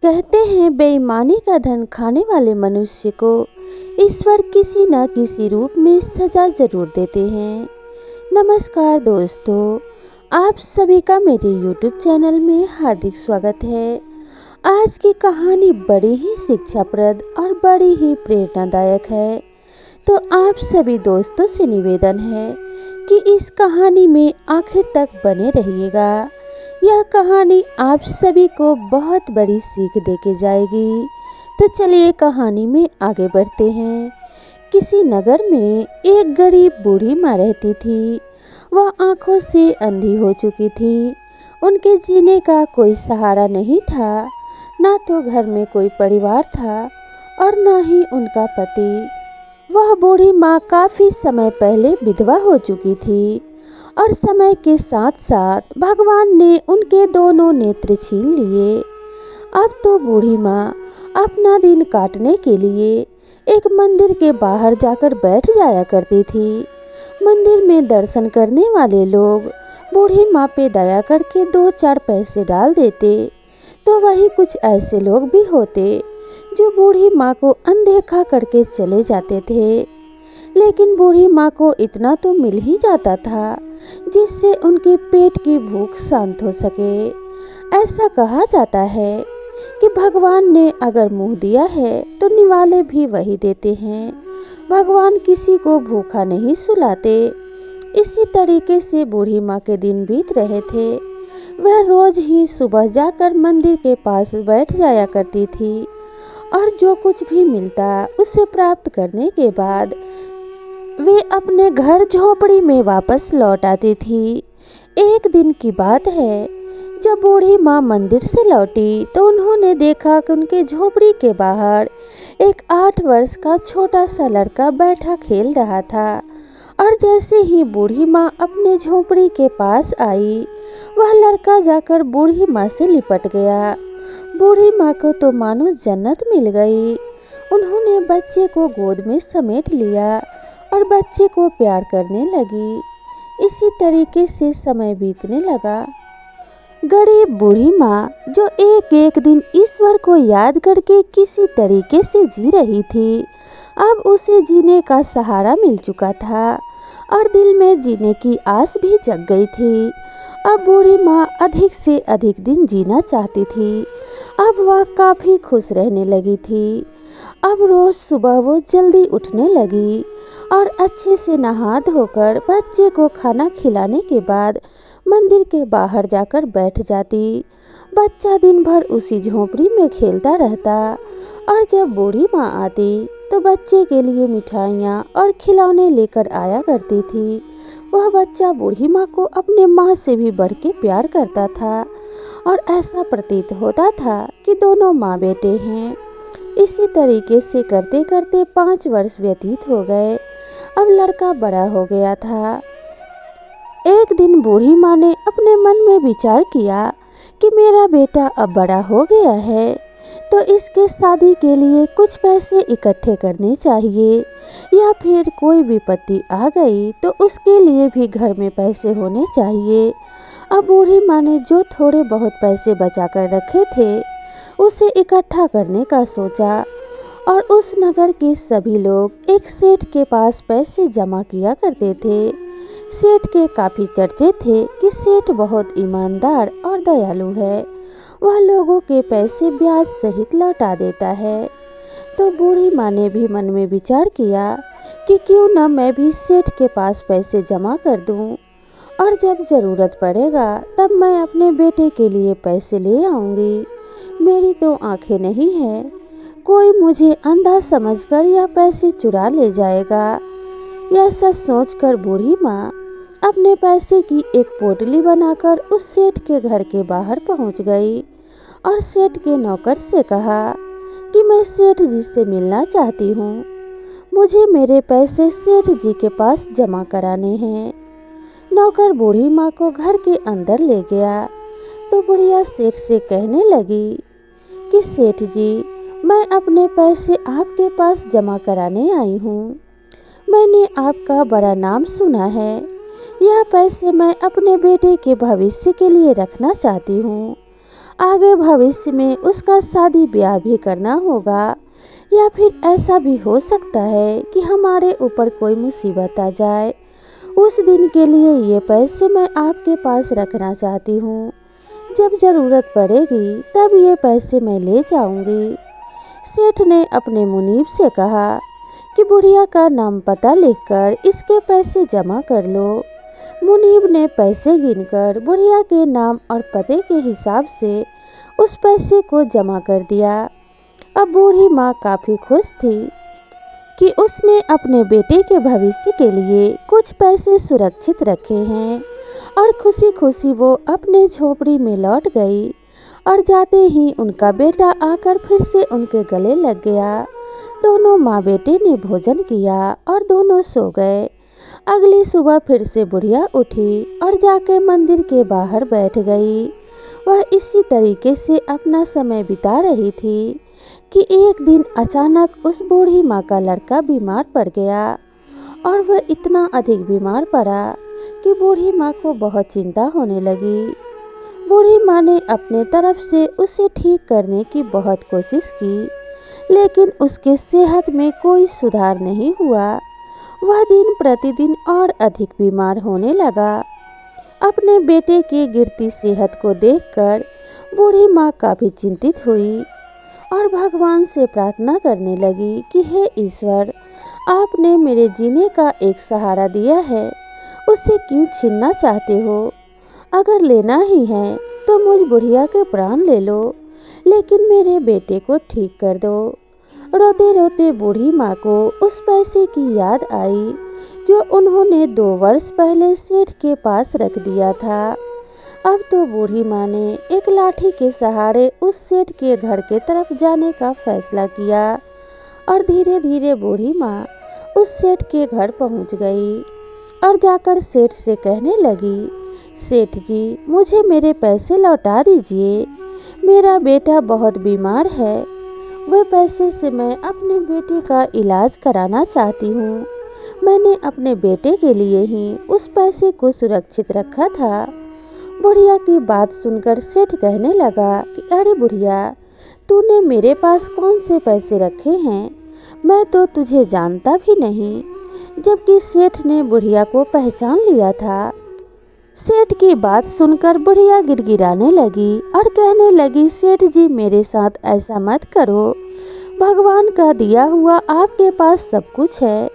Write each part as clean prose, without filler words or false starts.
कहते हैं बेईमानी का धन खाने वाले मनुष्य को ईश्वर किसी न किसी रूप में सजा जरूर देते हैं। नमस्कार दोस्तों, आप सभी का मेरे YouTube चैनल में हार्दिक स्वागत है। आज की कहानी बड़ी ही शिक्षाप्रद और बड़ी ही प्रेरणादायक है, तो आप सभी दोस्तों से निवेदन है कि इस कहानी में आखिर तक बने रहिएगा। यह कहानी आप सभी को बहुत बड़ी सीख देके जाएगी। तो चलिए कहानी में आगे बढ़ते हैं। किसी नगर में एक गरीब बूढ़ी माँ रहती थी। वह आंखों से अंधी हो चुकी थी। उनके जीने का कोई सहारा नहीं था। ना तो घर में कोई परिवार था और ना ही उनका पति। वह बूढ़ी माँ काफी समय पहले विधवा हो चुकी थी और समय के साथ साथ भगवान ने उनके दोनों नेत्र छीन लिए। अब तो बूढ़ी माँ अपना दिन काटने के लिए एक मंदिर के बाहर जाकर बैठ जाया करती थी। मंदिर में दर्शन करने वाले लोग बूढ़ी माँ पे दया करके 2-4 पैसे डाल देते, तो वही कुछ ऐसे लोग भी होते जो बूढ़ी माँ को अनदेखा करके चले जाते थे। लेकिन बूढ़ी माँ को इतना तो मिल ही जाता था जिससे उनके पेट की भूख शांत हो सके। ऐसा कहा जाता है कि भगवान ने अगर मुंह दिया है तो निवाले भी वही देते हैं। भगवान किसी को भूखा नहीं सुलाते। इसी तरीके से बूढ़ी माँ के दिन बीत रहे थे। वह रोज ही सुबह जाकर मंदिर के पास बैठ जाया करती थी और जो कुछ भी मिलता उसे प्राप्त करने के बाद वे अपने घर झोपड़ी में वापस लौट आती थी। एक दिन की बात है, जब बूढ़ी माँ मंदिर से लौटी तो उन्होंने देखा कि उनके झोपड़ी के बाहर एक 8 वर्ष का छोटा सा लड़का बैठा खेल रहा था। और जैसे ही बूढ़ी माँ अपने झोपड़ी के पास आई, वह लड़का जाकर बूढ़ी माँ से लिपट गया। बूढ़ी माँ को तो मानो जन्नत मिल गई। उन्होंने बच्चे को गोद में समेट लिया और बच्चे को प्यार करने लगी। इसी तरीके से समय बीतने लगा। गरीब बूढ़ी माँ जो एक एक दिन ईश्वर को याद करके किसी तरीके से जी रही थी, अब उसे जीने का सहारा मिल चुका था और दिल में जीने की आस भी जग गई थी। अब बूढ़ी माँ अधिक से अधिक दिन जीना चाहती थी। अब वह काफी खुश रहने लगी थी। अब रोज सुबह वो जल्दी उठने लगी और अच्छे से नहा धोकर बच्चे को खाना खिलाने के बाद मंदिर के बाहर जाकर बैठ जाती। बच्चा दिन भर उसी झोपड़ी में खेलता रहता और जब बूढ़ी माँ आती तो बच्चे के लिए मिठाइयाँ और खिलौने लेकर आया करती थी। वह बच्चा बूढ़ी माँ को अपने माँ से भी बढ़ के प्यार करता था और ऐसा प्रतीत होता था कि दोनों माँ बेटे हैं। इसी तरीके से करते करते 5 वर्ष व्यतीत हो गए। अब लड़का बड़ा हो गया था। एक दिन बूढ़ी माँ ने अपने मन में विचार किया कि मेरा बेटा अब बड़ा हो गया है, तो इसके शादी के लिए कुछ पैसे इकट्ठे करने चाहिए, या फिर कोई विपत्ति आ गई तो उसके लिए भी घर में पैसे होने चाहिए। अब बूढ़ी माँ ने जो थोड़े बहुत पैसे बचा कर रखे थे उसे इकट्ठा करने का सोचा और उस नगर के सभी लोग एक सेठ के पास पैसे जमा किया करते थे। सेठ के काफी चर्चे थे कि सेठ बहुत ईमानदार और दयालु है। वह लोगों के पैसे ब्याज सहित लौटा देता है। तो बूढ़ी माँ ने भी मन में विचार किया कि क्यों न मैं भी सेठ के पास पैसे जमा कर दूं और जब जरूरत पड़ेगा तब मैं अपने बेटे के लिए पैसे ले आऊंगी। मेरी तो आंखें नहीं है, कोई मुझे अंधा समझकर या पैसे चुरा ले जाएगा। ऐसा सोचकर बूढ़ी माँ अपने पैसे की एक पोटली बनाकर उस सेठ के घर के बाहर पहुंच गई और सेठ के नौकर से कहा कि मैं सेठ जी से मिलना चाहती हूँ। मुझे मेरे पैसे सेठ जी के पास जमा कराने हैं। नौकर बूढ़ी माँ को घर के अंदर ले गया तो बुढ़िया सेठ से कहने लगी कि सेठ जी, मैं अपने पैसे आपके पास जमा कराने आई हूँ। मैंने आपका बड़ा नाम सुना है। यह पैसे मैं अपने बेटे के भविष्य के लिए रखना चाहती हूँ। आगे भविष्य में उसका शादी ब्याह भी करना होगा, या फिर ऐसा भी हो सकता है कि हमारे ऊपर कोई मुसीबत आ जाए। उस दिन के लिए ये पैसे मैं आपके पास रखना चाहती हूँ। जब जरूरत पड़ेगी तब ये पैसे मैं ले जाऊंगी। सेठ ने अपने मुनीब से कहा कि बुढ़िया का नाम पता लिखकर इसके पैसे जमा कर लो। मुनीब ने पैसे गिनकर बुढ़िया के नाम और पते के हिसाब से उस पैसे को जमा कर दिया। अब बूढ़ी माँ काफी खुश थी कि उसने अपने बेटे के भविष्य के लिए कुछ पैसे सुरक्षित रखे हैं, और खुशी खुशी वो अपने झोपड़ी में लौट गई। और जाते ही उनका बेटा आकर फिर से उनके गले लग गया। दोनों माँ बेटे ने भोजन किया और दोनों सो गए। अगली सुबह फिर से बुढ़िया उठी और जाकर मंदिर के बाहर बैठ गई। वह इसी तरीके से अपना समय बिता रही थी कि एक दिन अचानक उस बूढ़ी माँ का लड़का बीमार पड़ गया, और वह इतना अधिक बीमार पड़ा कि बूढ़ी माँ को बहुत चिंता होने लगी। बूढ़ी माँ ने अपने तरफ से उसे ठीक करने की बहुत कोशिश की, लेकिन उसके सेहत में कोई सुधार नहीं हुआ। वह दिन प्रतिदिन और अधिक बीमार होने लगा। अपने बेटे की गिरती सेहत को देखकर बूढ़ी माँ काफी चिंतित हुई और भगवान से प्रार्थना करने लगी कि हे ईश्वर, आपने मेरे जीने का एक सहारा दिया है, उसे क्यों छीनना चाहते हो? अगर लेना ही है तो मुझ बुढ़िया के प्राण ले लो, लेकिन मेरे बेटे को ठीक कर दो। रोते रोते बूढ़ी माँ को उस पैसे की याद आई जो उन्होंने 2 वर्ष पहले सेठ के पास रख दिया था। अब तो बूढ़ी माँ ने एक लाठी के सहारे उस सेठ के घर के तरफ जाने का फैसला किया, और धीरे धीरे बूढ़ी माँ उस सेठ के घर पहुँच गई और जाकर सेठ से कहने लगी, सेठ जी, मुझे मेरे पैसे लौटा दीजिए। मेरा बेटा बहुत बीमार है। वह पैसे से मैं अपने बेटे का इलाज कराना चाहती हूँ। मैंने अपने बेटे के लिए ही उस पैसे को सुरक्षित रखा था। बुढ़िया की बात सुनकर सेठ कहने लगा कि अरे बुढ़िया, तूने मेरे पास कौन से पैसे रखे हैं? मैं तो तुझे जानता भी नहीं। जबकि सेठ ने बुढ़िया को पहचान लिया था। सेठ की बात सुनकर बुढ़िया गिड़गिड़ाने लगी और कहने लगी, सेठ जी, मेरे साथ ऐसा मत करो। भगवान का दिया हुआ आपके पास सब कुछ है।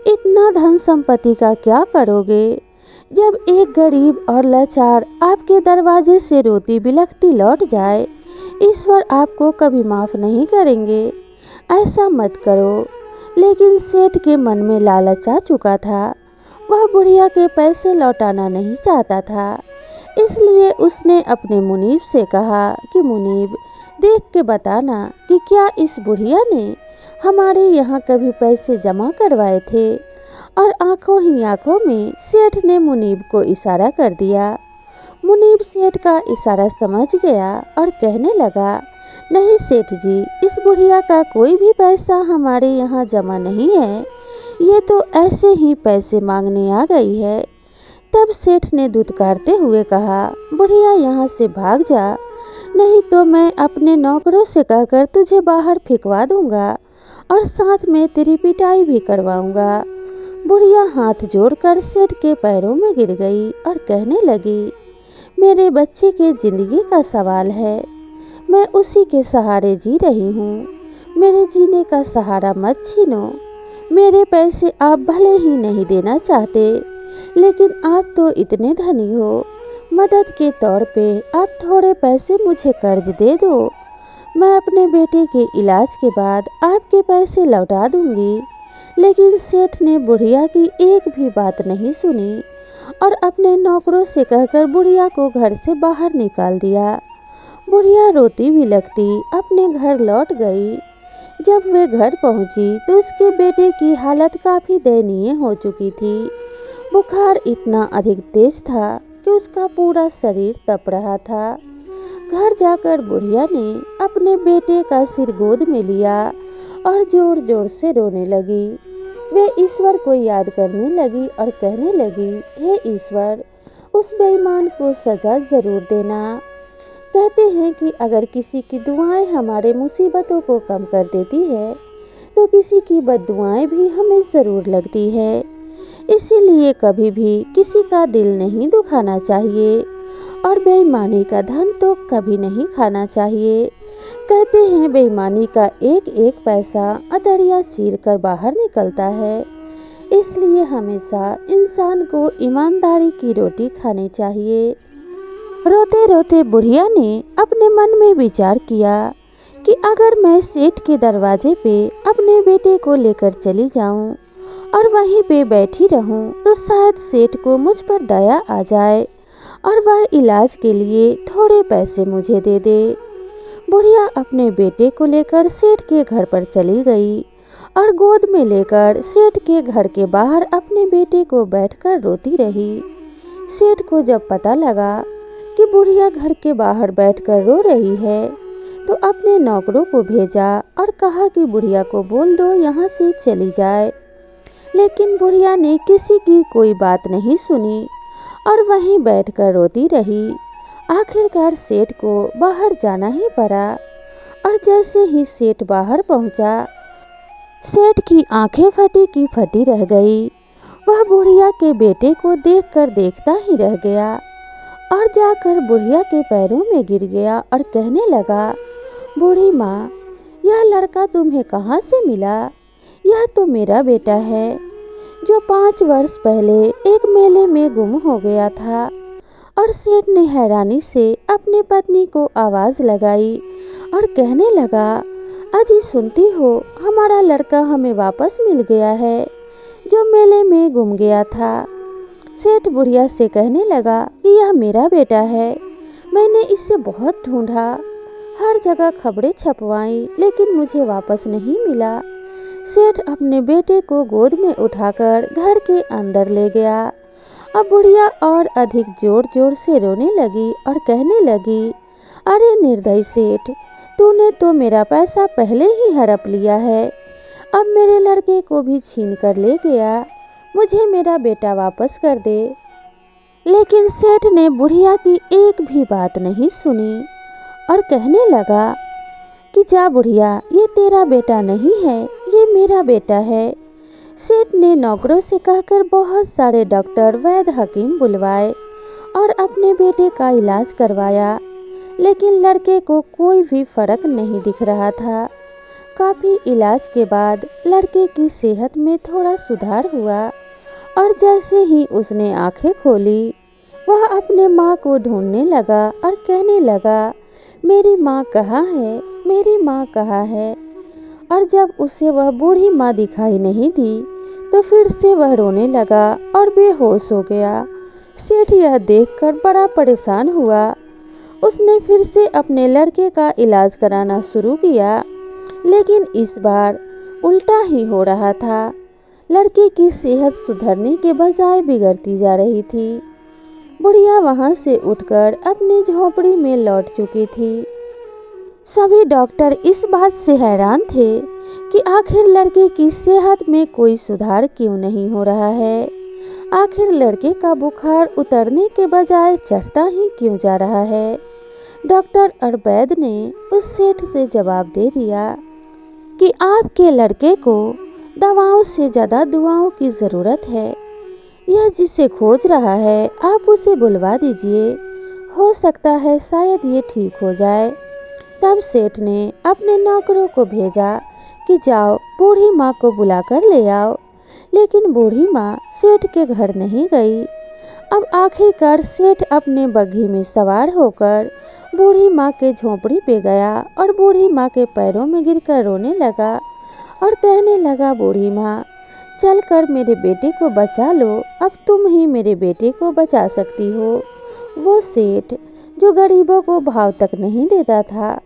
इतना धन संपत्ति का क्या करोगे? जब एक गरीब और लाचार आपके दरवाजे से रोती बिलखती लौट जाए, ईश्वर आपको कभी माफ नहीं करेंगे। ऐसा मत करो। लेकिन सेठ के मन में लालच आ चुका था। वह बुढ़िया के पैसे लौटाना नहीं चाहता था। इसलिए उसने अपने मुनीब से कहा कि मुनीब, देख के बताना कि क्या इस बुढ़िया ने हमारे यहाँ कभी पैसे जमा करवाए थे। और आंखों ही आंखों में सेठ ने मुनीब को इशारा कर दिया। मुनीब सेठ का इशारा समझ गया और कहने लगा, नहीं सेठ जी, इस बुढ़िया का कोई भी पैसा हमारे यहाँ जमा नहीं है। ये तो ऐसे ही पैसे मांगने आ गई है। तब सेठ ने धुतकारते हुए कहा, बुढ़िया यहाँ से भाग जा, नहीं तो मैं अपने नौकरों से कहकर तुझे बाहर फेंकवा दूंगा और साथ में तेरी पिटाई भी करवाऊंगा। बुढ़िया हाथ जोड़कर सेठ के पैरों में गिर गई और कहने लगी, मेरे बच्चे के जिंदगी का सवाल है। मैं उसी के सहारे जी रही हूँ। मेरे जीने का सहारा मत छीनो। मेरे पैसे आप भले ही नहीं देना चाहते, लेकिन आप तो इतने धनी हो। मदद के तौर पे आप थोड़े पैसे मुझे कर्ज दे दो। मैं अपने बेटे के इलाज के बाद आपके पैसे लौटा दूंगी। लेकिन सेठ ने बुढ़िया की एक भी बात नहीं सुनी और अपने नौकरों से कहकर बुढ़िया को घर से बाहर निकाल दिया। बुढ़िया रोती बिलखती अपने घर लौट गई। जब वे घर पहुंची तो उसके बेटे की हालत काफी दयनीय हो चुकी थी। बुखार इतना अधिक तेज था कि उसका पूरा शरीर तप रहा था। घर जाकर बुढ़िया ने अपने बेटे का सिर गोद में लिया और जोर जोर से रोने लगी। वे ईश्वर को याद करने लगी और कहने लगी, हे ईश्वर, उस बेईमान को सजा जरूर देना। कहते हैं कि अगर किसी की दुआएं हमारे मुसीबतों को कम कर देती है तो किसी की बद्दुआएं भी हमें ज़रूर लगती है। इसीलिए कभी भी किसी का दिल नहीं दुखाना चाहिए और बेईमानी का धन तो कभी नहीं खाना चाहिए। कहते हैं बेईमानी का एक एक पैसा अदरिया चीर कर बाहर निकलता है। इसलिए हमेशा इंसान को ईमानदारी की रोटी खानी चाहिए। रोते रोते बुढ़िया ने अपने मन में विचार किया कि अगर मैं सेठ के दरवाजे पे अपने बेटे को लेकर चली जाऊं और वहीं पे बैठी रहूं तो शायद सेठ को मुझ पर दया आ जाए और वह इलाज के लिए थोड़े पैसे मुझे दे दे। बुढ़िया अपने बेटे को लेकर सेठ के घर पर चली गई और गोद में लेकर सेठ के घर के बाहर अपने बेटे को बैठकर रोती रही। सेठ को जब पता लगा कि बुढ़िया घर के बाहर बैठकर रो रही है तो अपने नौकरों को भेजा और कहा कि बुढ़िया को बोल दो यहाँ से चली जाए। लेकिन बुढ़िया ने किसी की कोई बात नहीं सुनी और वहीं बैठकर रोती रही। आखिरकार सेठ को बाहर जाना ही पड़ा और जैसे ही सेठ बाहर पहुंचा, सेठ की आंखें फटी की फटी रह गई। वह बुढ़िया के बेटे को देखकर देखता ही रह गया और जाकर बुढ़िया के पैरों में गिर गया और कहने लगा, बूढ़ी माँ, यह लड़का तुम्हें कहाँ से मिला? यह तो मेरा बेटा है जो 5 वर्ष पहले एक मेले में गुम हो गया था। और सेठ ने हैरानी से अपनी पत्नी को आवाज लगाई और कहने लगा, अजी सुनती हो, हमारा लड़का हमें वापस मिल गया है जो मेले में गुम गया था। सेठ बुढ़िया से कहने लगा कि यह मेरा बेटा है, मैंने इसे बहुत ढूंढा, हर जगह खबरें छपवाई लेकिन मुझे वापस नहीं मिला। सेठ अपने बेटे को गोद में उठाकर घर के अंदर ले गया। अब बुढ़िया और अधिक जोर जोर से रोने लगी और कहने लगी, अरे निर्दयी सेठ, तूने तो मेरा पैसा पहले ही हड़प लिया है, अब मेरे लड़के को भी छीन कर ले गया, मुझे मेरा बेटा वापस कर दे। लेकिन सेठ ने बुढ़िया की एक भी बात नहीं सुनी और कहने लगा कि जा बुढ़िया, ये तेरा बेटा नहीं है, ये मेरा बेटा है। सेठ ने नौकरों से कहकर बहुत सारे डॉक्टर, वैद्य, हकीम बुलवाए और अपने बेटे का इलाज करवाया, लेकिन लड़के को कोई भी फर्क नहीं दिख रहा था। काफी इलाज के बाद लड़के की सेहत में थोड़ा सुधार हुआ और जैसे ही उसने आंखें खोली, वह अपने माँ को ढूंढने लगा और कहने लगा, मेरी माँ कहाँ है, मेरी माँ कहाँ है। और जब उसे वह बूढ़ी माँ दिखाई नहीं दी तो फिर से वह रोने लगा और बेहोश हो गया। सेठ यह देखकर बड़ा परेशान हुआ। उसने फिर से अपने लड़के का इलाज कराना शुरू किया, लेकिन इस बार उल्टा ही हो रहा था। लड़के की सेहत सुधरने के बजाय बिगड़ती जा रही थी। बुढ़िया वहां से उठकर अपनी झोपड़ी में लौट चुकी थी। सभी डॉक्टर इस बात से हैरान थे कि आखिर लड़के की सेहत में कोई सुधार क्यों नहीं हो रहा है। आखिर लड़के का बुखार उतरने के बजाय चढ़ता ही क्यों जा रहा है। डॉक्टर और वैद्य ने उस सेठ से जवाब दे दिया कि आपके लड़के को दवाओं से ज़्यादा दुआओं की ज़रूरत है। यह जिसे खोज रहा है आप उसे बुलवा दीजिए, हो सकता है शायद ये ठीक हो जाए। तब सेठ ने अपने नौकरों को भेजा कि जाओ बूढ़ी माँ को बुलाकर ले आओ, लेकिन बूढ़ी माँ सेठ के घर नहीं गई। अब आखिरकार सेठ अपने बग्घी में सवार होकर बूढ़ी माँ के झोपड़ी पे गया और बूढ़ी माँ के पैरों में गिरकर रोने लगा और कहने लगा, बूढ़ी माँ, चलकर मेरे बेटे को बचा लो, अब तुम ही मेरे बेटे को बचा सकती हो। वो सेठ जो गरीबों को भाव तक नहीं देता था,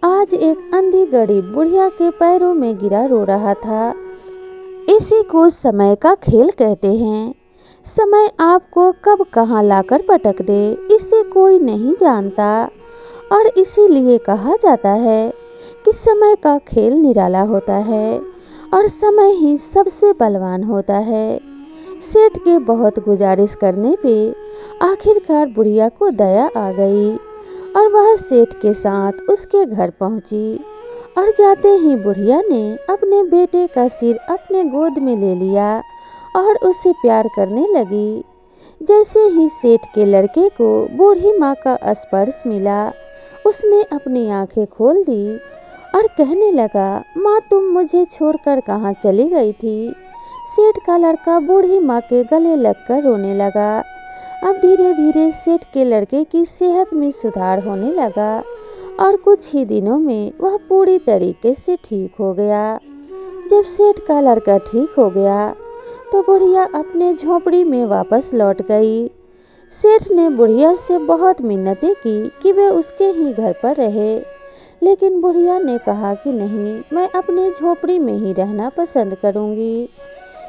आज एक अंधी गरीब बुढ़िया के पैरों में गिरा रो रहा था। इसी को समय का खेल कहते हैं। समय आपको कब कहाँ लाकर पटक दे इसे कोई नहीं जानता, और इसीलिए कहा जाता है कि समय का खेल निराला होता है और समय ही सबसे बलवान होता है। सेठ के बहुत गुजारिश करने पे आखिरकार बुढ़िया को दया आ गई और वह सेठ के साथ उसके घर पहुंची और जाते ही बुढ़िया ने अपने बेटे का सिर अपने गोद में ले लिया और उसे प्यार करने लगी। जैसे ही सेठ के लड़के को बूढ़ी माँ का स्पर्श मिला, उसने अपनी आंखें खोल दी और कहने लगा, माँ तुम मुझे छोड़कर कहाँ चली गई थी। सेठ का लड़का बूढ़ी माँ के गले लगकर रोने लगा। अब धीरे धीरे सेठ के लड़के की सेहत में सुधार होने लगा और कुछ ही दिनों में वह पूरी तरीके से ठीक हो गया। जब सेठ का लड़का ठीक हो गया तो बुढ़िया अपने झोपड़ी में वापस लौट गई। सेठ ने बुढ़िया से बहुत मिन्नतें की कि वे उसके ही घर पर रहे, लेकिन बुढ़िया ने कहा कि नहीं, मैं अपने झोपड़ी में ही रहना पसंद करूंगी।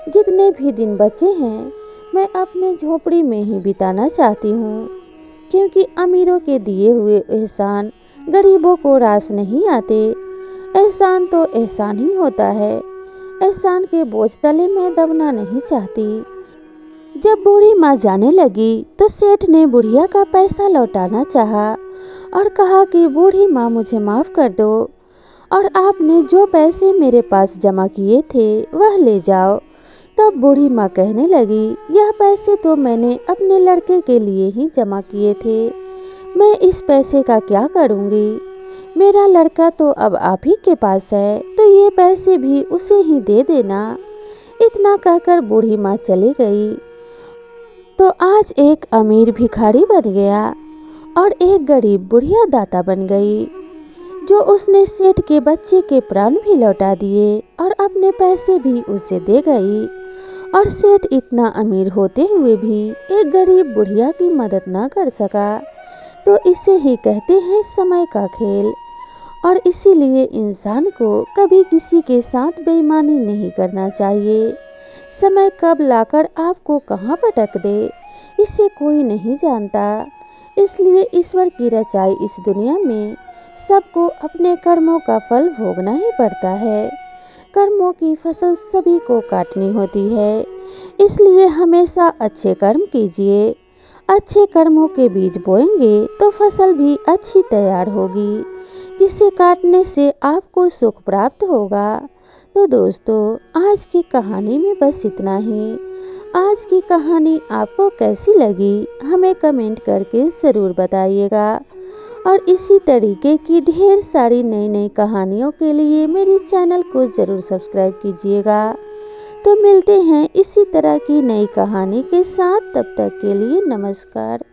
जितने भी दिन बचे हैं मैं अपने झोपड़ी में ही बिताना चाहती हूँ, क्योंकि अमीरों के दिए हुए एहसान गरीबों को रास नहीं आते। एहसान तो एहसान ही होता है। एहसान के बोझ तले मैं दबना नहीं चाहती। जब बूढ़ी माँ जाने लगी तो सेठ ने बुढ़िया का पैसा लौटाना चाहा और कहा कि बूढ़ी माँ मुझे माफ कर दो और आपने जो पैसे मेरे पास जमा किए थे वह ले जाओ। तब बूढ़ी माँ कहने लगी, यह पैसे तो मैंने अपने लड़के के लिए ही जमा किए थे, मैं इस पैसे का क्या करूँगी। मेरा लड़का तो अब आप ही के पास है, तो ये पैसे भी उसे ही दे देना। इतना कहकर बूढ़ी माँ चली गई। तो आज एक अमीर भिखारी बन गया और एक गरीब बुढ़िया दाता बन गई, जो उसने सेठ के बच्चे के प्राण भी लौटा दिए और अपने पैसे भी उसे दे गई। और सेठ इतना अमीर होते हुए भी एक गरीब बुढ़िया की मदद ना कर सका। तो इसे ही कहते हैं समय का खेल। और इसीलिए इंसान को कभी किसी के साथ बेईमानी नहीं करना चाहिए। समय कब लाकर आपको कहाँ पटक दे, इसे कोई नहीं जानता। इसलिए ईश्वर की रचाई इस दुनिया में सबको अपने कर्मों का फल भोगना ही पड़ता है। कर्मों की फसल सभी को काटनी होती है। इसलिए हमेशा अच्छे कर्म कीजिए। अच्छे कर्मों के बीज बोएंगे तो फसल भी अच्छी तैयार होगी, जिसे काटने से आपको सुख प्राप्त होगा। तो दोस्तों, आज की कहानी में बस इतना ही। आज की कहानी आपको कैसी लगी हमें कमेंट करके ज़रूर बताइएगा। और इसी तरीके की ढेर सारी नई नई कहानियों के लिए मेरे चैनल को ज़रूर सब्सक्राइब कीजिएगा। तो मिलते हैं इसी तरह की नई कहानी के साथ। तब तक के लिए नमस्कार।